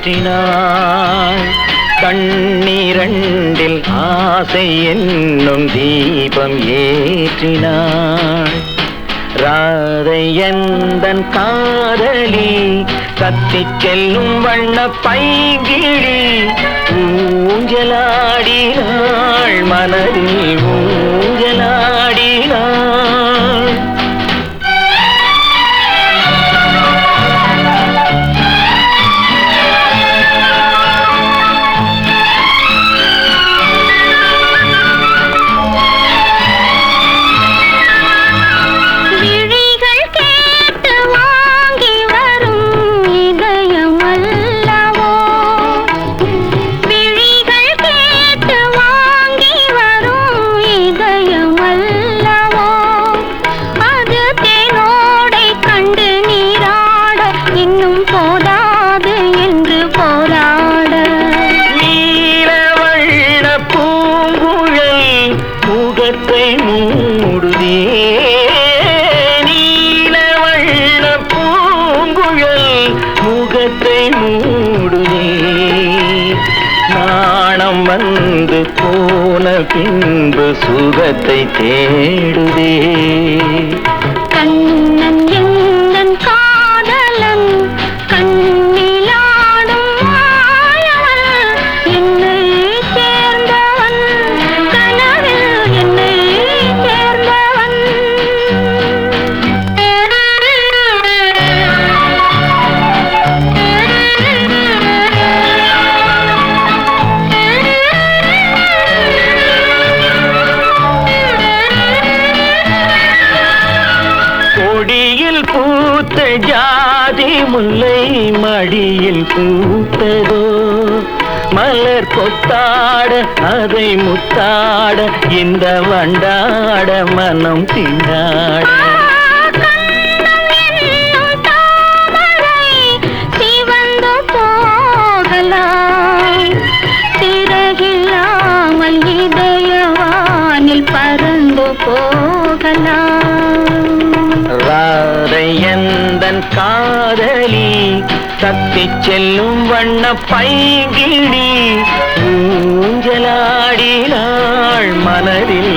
ஏற்றினாள். கண்ணீரண்டில் ஆசை என்னும் தீபம் ஏற்றினாள். ராதை எந்தன் காதலி கத்திச் செல்லும் வண்ண பைங்கிழி ஊஞ்சலாடினாள், மனதில் ஊஞ்சலாடினாள். நாணம் வந்து போன பின்பு சுகத்தை தேடுதே. கண்ணன் எந்தன் காதலன் கண்ணிலாடும் மாயவன், என்னை சேர்ந்தவன் கனவில் என்னை சேர்ந்தவன். கொடியில் பூத்த ஜாதி முல்லை மடியில் பூத்ததோ, மலர் கொத்தாட அதை முத்தாட இந்த வண்டாட மனம் திண்டாட. சிறகில்லாமல் இதயவானில் பறந்து போகலாம். ராதை எந்தன் காதலி தத்திச் செல்லும் வண்ண பைங்கிழி ஊஞ்சலாடினாள், மனதில்